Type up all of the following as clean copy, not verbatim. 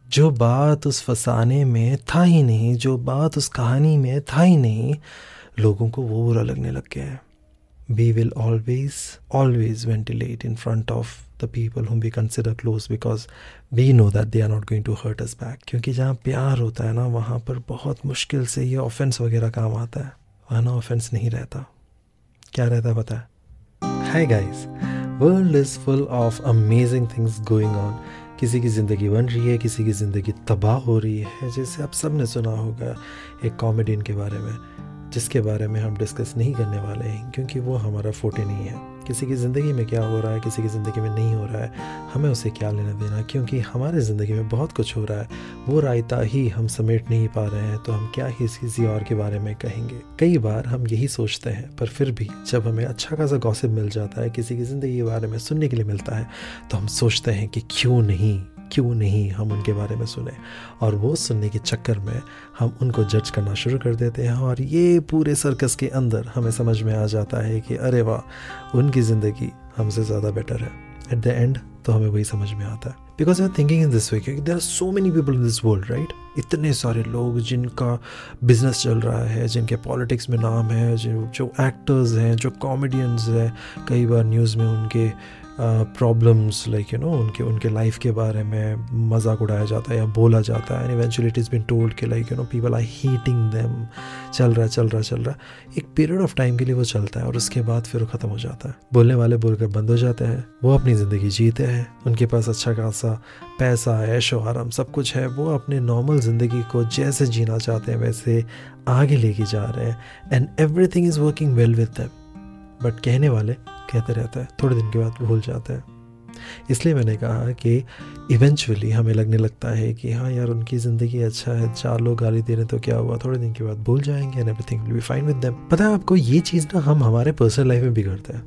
जो बात उस फसाने में था ही नहीं, जो बात उस कहानी में था ही नहीं, लोगों को वो बुरा लगने लग गया है. We will always ventilate in front of the people whom we consider close because we know that they are not going to hurt us back. क्योंकि जहाँ प्यार होता है ना, वहाँ पर बहुत मुश्किल से ये ऑफेंस वगैरह काम आता है. वहाँ ना ऑफेंस नहीं रहता. क्या रहता है पता है? Hi guys, world is full of amazing things going on. किसी की ज़िंदगी बन रही है, किसी की ज़िंदगी तबाह हो रही है. जैसे आप सब ने सुना होगा एक कॉमेडियन के बारे में, जिसके बारे में हम डिस्कस नहीं करने वाले हैं क्योंकि वो हमारा फोटे नहीं है. किसी की ज़िंदगी में क्या हो रहा है, किसी की ज़िंदगी में नहीं हो रहा है, हमें उसे क्या लेना देना, क्योंकि हमारे ज़िंदगी में बहुत कुछ हो रहा है. वो रायता ही हम समेट नहीं पा रहे हैं, तो हम क्या ही किसी और के बारे में कहेंगे. कई बार हम यही सोचते हैं, पर फिर भी जब हमें अच्छा खासा गॉसिप मिल जाता है, किसी की ज़िंदगी के बारे में सुनने के लिए मिलता है, तो हम सोचते हैं कि क्यों नहीं हम उनके बारे में सुने. और वो सुनने के चक्कर में हम उनको जज करना शुरू कर देते हैं. और ये पूरे सर्कस के अंदर हमें समझ में आ जाता है कि अरे वाह, उनकी ज़िंदगी हमसे ज़्यादा बेटर है. एट द एंड तो हमें वही समझ में आता है. Because we are thinking in this way, क्योंकि there are so many people in this world, right. इतने सारे लोग जिनका बिजनेस चल रहा है, जिनके पॉलिटिक्स में नाम है, जो एक्टर्स हैं, जो कॉमेडियंस हैं. कई बार न्यूज़ में उनके प्रॉब्लम्स लाइक उनके लाइफ के बारे में मजाक उड़ाया जाता है या बोला जाता है. And eventually it is been told कि like people are heating them. चल रहा एक पीरियड ऑफ टाइम के लिए वो चलता है और उसके बाद फिर वो ख़त्म हो जाता है. बोलने वाले बोलकर बंद हो जाते हैं. वो अपनी ज़िंदगी जीते हैं, उनके पास अच्छा खासा पैसा, ऐशो आराम सब कुछ है. वो अपने नॉर्मल ज़िंदगी को जैसे जीना चाहते हैं वैसे आगे लेके जा रहे हैं. And everything is working well with them. But कहने वाले कहते रहता है, थोड़े दिन के बाद भूल जाते हैं. इसलिए मैंने कहा कि इवेंचुअली हमें लगने लगता है कि हाँ यार, उनकी ज़िंदगी अच्छा है, 4 लोग गाली दे रहे तो क्या हुआ, थोड़े दिन के बाद भूल जाएंगे and everything will be fine with them. पता है आपको, ये चीज़ ना हम हमारे पर्सनल लाइफ में भी करते हैं.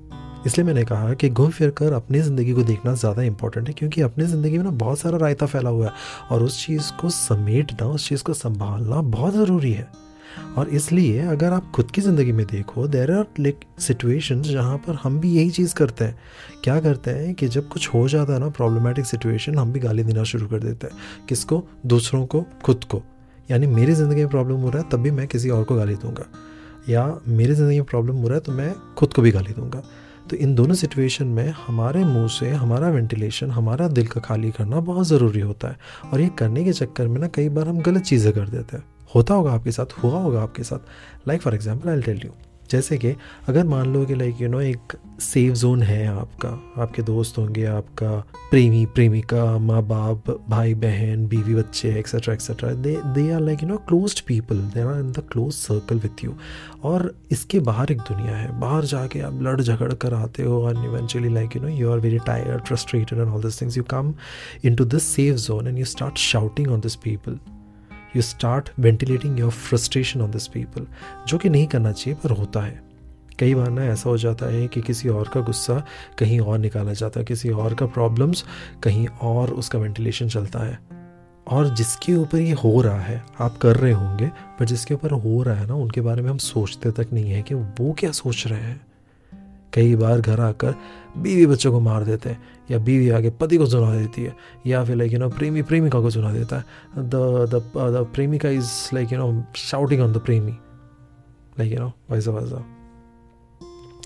इसलिए मैंने कहा कि घूम फिर कर अपनी ज़िंदगी को देखना ज़्यादा इंपॉर्टेंट है, क्योंकि अपनी ज़िंदगी में ना बहुत सारा रायता फैला हुआ है और उस चीज़ को समेटना, उस चीज़ को संभालना बहुत ज़रूरी है. और इसलिए अगर आप खुद की ज़िंदगी में देखो, देयर आर लाइक सिचुएशंस जहाँ पर हम भी यही चीज़ करते हैं. क्या करते हैं कि जब कुछ हो जाता है ना प्रॉब्लमेटिक सिचुएशन, हम भी गाली देना शुरू कर देते हैं. किसको? दूसरों को, खुद को. यानी मेरी ज़िंदगी में प्रॉब्लम हो रहा है तब भी मैं किसी और को गाली दूंगा, या मेरी ज़िंदगी में प्रॉब्लम हो रहा है तो मैं खुद को भी गाली दूंगा. तो इन दोनों सिचुएशन में हमारे मुंह से हमारा वेंटिलेशन, हमारा दिल का खाली करना बहुत ज़रूरी होता है. और ये करने के चक्कर में ना कई बार हम गलत चीज़ें कर देते हैं. होता होगा आपके साथ, हुआ होगा आपके साथ. Like for example I will tell you, जैसे कि अगर मान लो कि लाइक एक सेफ जोन है आपका, आपके दोस्त होंगे, आपका प्रेमी प्रेमिका, माँ बाप, भाई बहन, बीवी बच्चे, et cetera et cetera. They are like closed people, they are in the close circle with you. और इसके बाहर एक दुनिया है. बाहर जाके आप लड़ झगड़ कर आते हो and eventually like you are very tired, frustrated and all this things. You come into this safe zone and you start shouting on this people. You start ventilating your frustration on this people, जो कि नहीं करना चाहिए पर होता है. कई बार ना ऐसा हो जाता है कि किसी और का गुस्सा कहीं और निकाला जाता है, किसी और का प्रॉब्लम्स कहीं और उसका वेंटिलेशन चलता है. और जिसके ऊपर ये हो रहा है, आप कर रहे होंगे, पर जिसके ऊपर हो रहा है ना, उनके बारे में हम सोचते तक नहीं है कि वो क्या सोच रहे हैं. कई बार घर आकर बीवी बच्चों को मार देते हैं, या बीवी आगे पति को सुना देती है, या फिर लाइक प्रेमी प्रेमिका को सुना देता है. द प्रेमिका is like shouting on the प्रेमी, लाइक वैसा वैसा.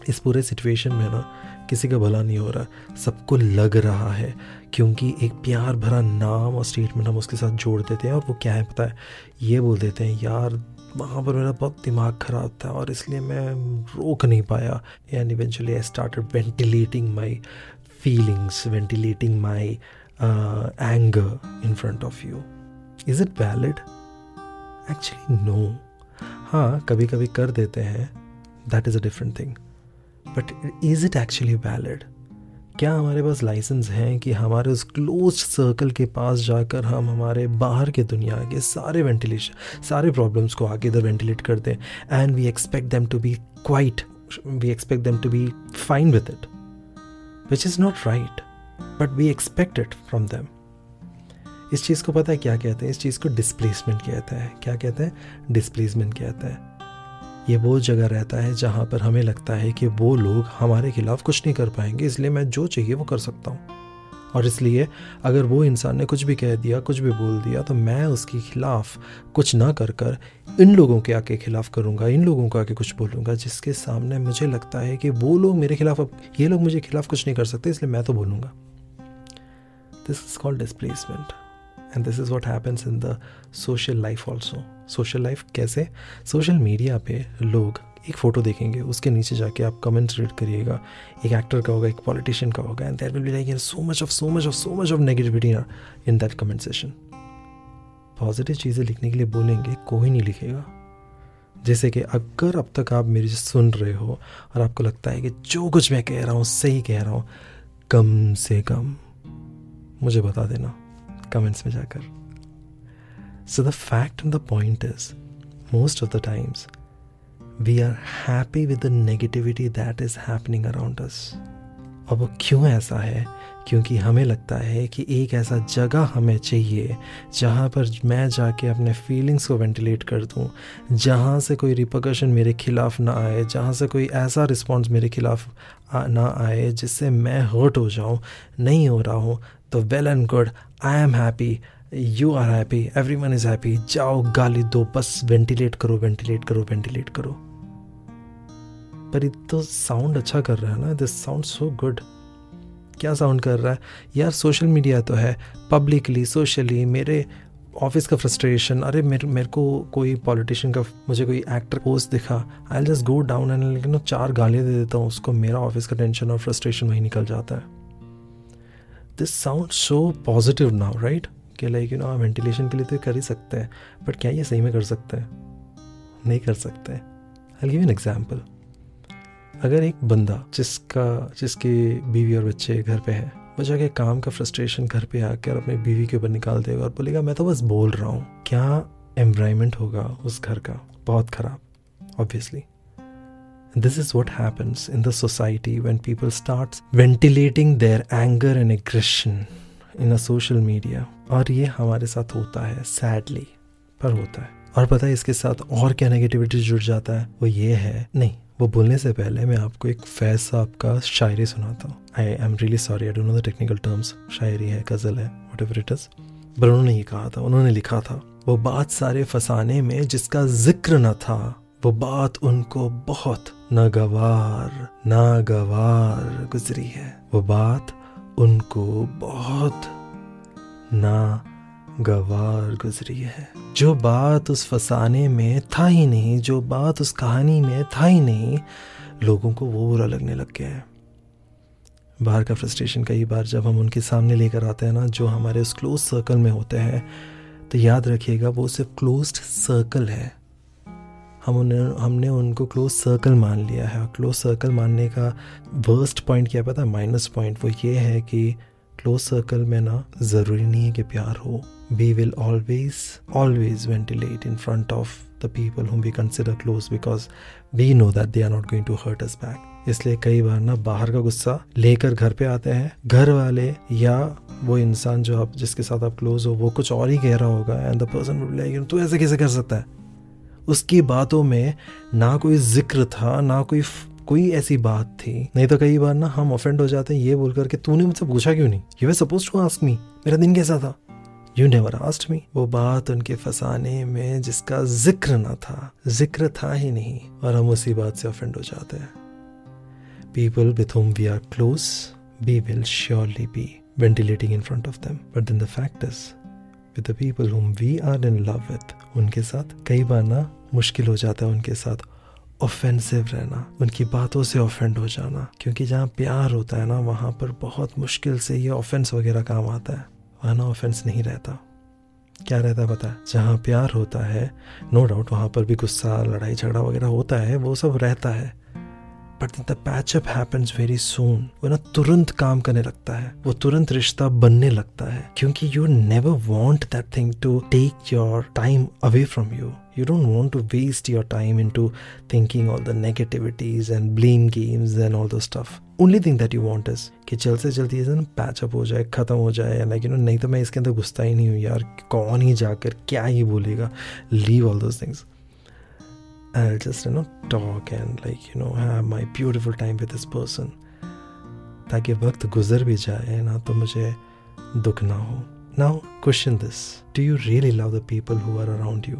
इस पूरे सिचुएशन में ना किसी का भला नहीं हो रहा, सबको लग रहा है, क्योंकि एक प्यार भरा नाम और स्टेटमेंट हम उसके साथ जोड़ देते हैं. और वो क्या है पता है, ये बोल देते हैं यार वहाँ पर मेरा बहुत दिमाग ख़राब था और इसलिए मैं रोक नहीं पाया. And eventually I started ventilating my feelings, ventilating my anger in front of you. Is it valid? Actually no. हाँ, कभी कभी कर देते हैं, that is a different thing. But is it actually valid? क्या हमारे पास लाइसेंस हैं कि हमारे उस क्लोज सर्कल के पास जाकर हम हमारे बाहर के दुनिया के सारे वेंटिलेशन, सारे प्रॉब्लम्स को आगे इधर वेंटिलेट कर दें and we expect them to be quiet, we expect them to be fine with it, which is not right, but we expect it from them. इस चीज़ को पता है क्या कहते हैं? इस चीज़ को डिस्प्लेसमेंट कहते हैं. क्या कहते हैं? डिस्प्लेसमेंट कहते हैं. ये वो जगह रहता है जहाँ पर हमें लगता है कि वो लोग हमारे खिलाफ कुछ नहीं कर पाएंगे, इसलिए मैं जो चाहिए वो कर सकता हूँ. और इसलिए अगर वो इंसान ने कुछ भी कह दिया, कुछ भी बोल दिया, तो मैं उसके खिलाफ कुछ ना कर इन लोगों के आके खिलाफ करूँगा, इन लोगों को आके कुछ बोलूँगा जिसके सामने मुझे लगता है कि वो लोग मेरे खिलाफ, अब ये लोग मुझे खिलाफ कुछ नहीं कर सकते, इसलिए मैं तो बोलूँगा। This is called displacement and this is what happens in the social life also. Social life कैसे? सोशल मीडिया पे लोग एक फ़ोटो देखेंगे, उसके नीचे जाके आप कमेंट्स रीड करिएगा, एक एक्टर का होगा, एक पॉलिटिशियन का होगा, and there will be like so much of negativity in that comment session. Positive चीज़ें लिखने के लिए बोलेंगे, कोई नहीं लिखेगा। जैसे कि अगर अब तक आप मेरी सुन रहे हो और आपको लगता है कि जो कुछ मैं कह रहा हूँ सही कह रहा हूँ, कम से कम मुझे बता देना कमेंट्स में जाकर। So the fact and the point is, most of the times we are happy with the negativity that is happening around us। अब वो क्यों ऐसा है? क्योंकि हमें लगता है कि एक ऐसा जगह हमें चाहिए जहाँ पर मैं जाके अपने फीलिंग्स को वेंटिलेट कर दूँ, जहाँ से कोई रिपरकशन मेरे खिलाफ ना आए, जहाँ से कोई ऐसा रिस्पॉन्स मेरे खिलाफ ना आए जिससे मैं हर्ट हो जाऊँ। नहीं हो रहा हूँ तो well and good, I am happy, you are happy, everyone is happy, जाओ गाली दो, बस वेंटिलेट करो। पर ये तो साउंड अच्छा कर रहा है ना, दिस साउंड सो गुड। क्या साउंड कर रहा है यार? सोशल मीडिया तो है, पब्लिकली सोशली मेरे ऑफिस का फ्रस्ट्रेशन, अरे मेरे को कोई पॉलिटिशियन का, मुझे कोई एक्टर पोस्ट दिखा, I just go down and लेकिन 4 गालियाँ दे देता हूँ उसको, मेरा ऑफिस का टेंशन और फ्रस्ट्रेशन वहीं निकल जाता है। This sound so positive now, right? कि लाइक वेंटिलेशन के लिए तो कर ही सकते हैं, बट क्या ये सही में कर सकते हैं? नहीं कर सकते। I give an example. अगर एक बंदा जिसकी बीवी और बच्चे घर पे हैं, वो जाके काम का फ्रस्ट्रेशन घर पे आकर अपनी बीवी के ऊपर निकाल देगा और बोलेगा मैं तो बस बोल रहा हूँ, क्या एनवायरनमेंट होगा उस घर का? बहुत खराब, obviously. This is what happens in the society when people start ventilating their anger and aggression in a social media। और ये हमारे साथ होता है, sadly, पर होता है। और पता है इसके साथ और क्या नेगेटिविटी जुड़ जाता है? वो ये है, नहीं, वो बोलने से पहले मैं आपको एक फैज़ साहब का शायरी सुनाता हूँ। I am really sorry, I don't know the technical terms. शायरी है, गज़ल है, व्हाटएवर इट इज़। पर उन्होंने ये कहा था, उन्होंने लिखा था, वो बात सारे फसाने में जिसका जिक्र न था, वो बात उनको बहुत नागवार गुजरी है। वो बात उनको बहुत नागवार गुजरी है। जो बात उस फसाने में था ही नहीं, जो बात उस कहानी में था ही नहीं, लोगों को वो बुरा लगने लग गया है। बाहर का फ्रस्ट्रेशन कई बार जब हम उनके सामने लेकर आते हैं ना, जो हमारे उस क्लोज सर्कल में होते हैं, तो याद रखिएगा वो सिर्फ क्लोज्ड सर्कल है। हमने उनको क्लोज सर्कल मान लिया है। और क्लोज सर्कल मानने का वर्स्ट पॉइंट क्या पता है? माइनस पॉइंट वो ये है कि क्लोज सर्कल में ना ज़रूरी नहीं है कि प्यार हो। We will always ventilate in front of the people whom we consider close because we know that they are not going to hurt us back। इसलिए कई बार ना बाहर का गुस्सा लेकर घर पे आते हैं, घर वाले या वो इंसान जो आप जिसके साथ आप क्लोज हो वो कुछ और ही कह रहा होगा, and the person will be like तू ऐसे कैसे कर सकता है? उसकी बातों में ना कोई जिक्र था, ना कोई ऐसी बात थी। नहीं तो कई बार ना हम ऑफेंड हो जाते हैं ये बोलकर के तूने मुझसे पूछा क्यों नहीं? You were supposed to ask me, मेरा दिन कैसा था? You never asked me. वो बात उनके फसाने में जिसका जिक्र ना था, जिक्र था ही नहीं, और हम उसी बात से ऑफेंड हो जाते हैं। People with whom we are close, we will surely be ventilating in front of them. But then the fact is, with the people whom we are in love with, उनके साथ कई बार ना मुश्किल हो जाता है उनके साथ ऑफेंसिव रहना, उनकी बातों से ऑफेंड हो जाना। क्योंकि जहाँ प्यार होता है ना, वहाँ पर बहुत मुश्किल से ये ऑफेंस वगैरह काम आता है। वहाँ ना ऑफेंस नहीं रहता। क्या रहता है पता है? जहाँ प्यार होता है, नो डाउट वहाँ पर भी गुस्सा, लड़ाई झगड़ा वगैरह होता है, वो सब रहता है। But the patch up happens very soon. वो ना तुरंत काम करने लगता है, वो तुरंत रिश्ता बनने लगता है। क्योंकि you never want that thing to take your time away from you. You don't want to waste your time into thinking all the negativities and blame games and all those stuff. Only thing that you want is कि जल्द से जल्द ये patch up हो जाए, ख़त्म हो जाए। लाइक नहीं तो मैं इसके अंदर घुसता ही नहीं हूँ यार, कौन ही जाकर क्या ही बोलेगा। Leave all those things. I'll just talk and have my beautiful time with this person. ताकि वक्त गुजर भी जाए ना तो मुझे दुख ना हो. Now question this, do you really love the people who are around you?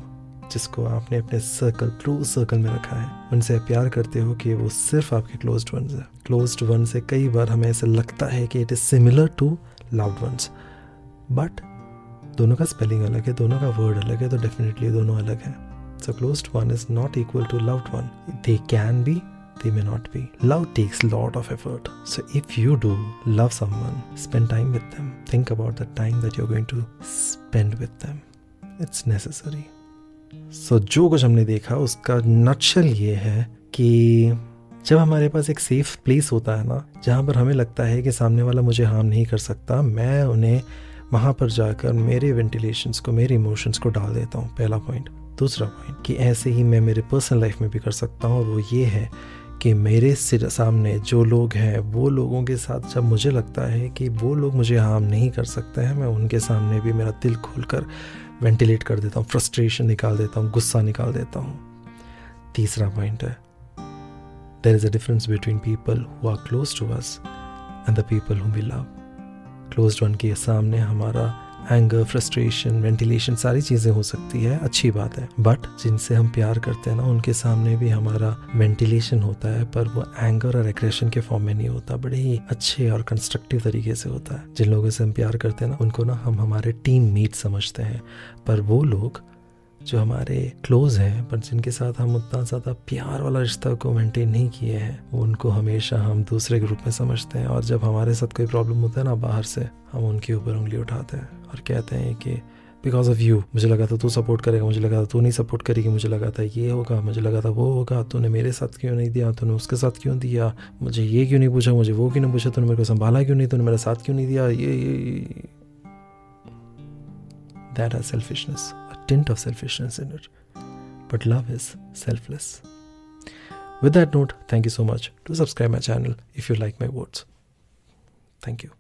जिसको आपने अपने सर्कल, क्लोज सर्कल में रखा है, उनसे प्यार करते हो कि वो सिर्फ आपके क्लोज्ड वंस है. क्लोज्ड वन से कई बार हमें ऐसा लगता है कि it is similar to loved ones, but दोनों का स्पेलिंग अलग है, दोनों का वर्ड अलग है, तो डेफिनेटली दोनों अलग है. So closed one is not equal to loved one. They can be, they may not be. Love takes lot of effort. So if you do love someone, spend time with them. Think about the time that you're going to spend with them. It's necessary. So जो कुछ हमने देखा उसका nutshell ये है कि जब हमारे पास एक सेफ प्लेस होता है ना, जहाँ पर हमें लगता है कि सामने वाला मुझे हार्म नहीं कर सकता, मैं उन्हें वहाँ पर जाकर मेरे वेंटिलेशंस को, मेरे इमोशंस को डाल देता हूँ. पहला पॉइंट. दूसरा पॉइंट कि ऐसे ही मैं मेरे पर्सनल लाइफ में भी कर सकता हूँ, और वो ये है कि मेरे सामने जो लोग हैं वो लोगों के साथ जब मुझे लगता है कि वो लोग मुझे हार्म नहीं कर सकते हैं, मैं उनके सामने भी मेरा दिल खोलकर वेंटिलेट कर देता हूँ, फ्रस्ट्रेशन निकाल देता हूँ, गुस्सा निकाल देता हूँ. तीसरा पॉइंट है, there is a difference between people who are close to us and the people who we love. Closed one के सामने हमारा एंगर, फ्रस्ट्रेशन, वेंटिलेशन सारी चीज़ें हो सकती है, अच्छी बात है. बट जिनसे हम प्यार करते हैं ना, उनके सामने भी हमारा वेंटिलेशन होता है, पर वो एंगर और एग्रेशन के फॉर्म में नहीं होता, बड़े ही अच्छे और कंस्ट्रक्टिव तरीके से होता है. जिन लोगों से हम प्यार करते हैं ना, उनको ना हम हमारे टीम मेट समझते हैं, पर वो लोग जो हमारे क्लोज हैं पर जिनके साथ हम उतना ज़्यादा प्यार वाला रिश्ता को मेंटेन नहीं किए हैं, उनको हमेशा हम दूसरे के रूप में समझते हैं. और जब हमारे साथ कोई प्रॉब्लम होता है ना बाहर से, हम उनके ऊपर उंगली उठाते हैं और कहते हैं कि बिकॉज ऑफ यू, मुझे लगा था तू सपोर्ट करेगा, मुझे लगा था तू नहीं सपोर्ट करेगी, मुझे लगा था ये होगा, मुझे लगा था वो होगा, तूने मेरे साथ क्यों नहीं दिया, तूने उसके साथ क्यों दिया, मुझे ये क्यों नहीं पूछा, मुझे वो क्यों नहीं पूछा, तूने मेरे को संभाला क्यों नहीं, तूने मेरा साथ क्यों नहीं दिया. ये that has selfishness, a tint of selfishness in it. But love is selfless. With that note, thank you so much. Do subscribe my channel if you like my words. Thank you.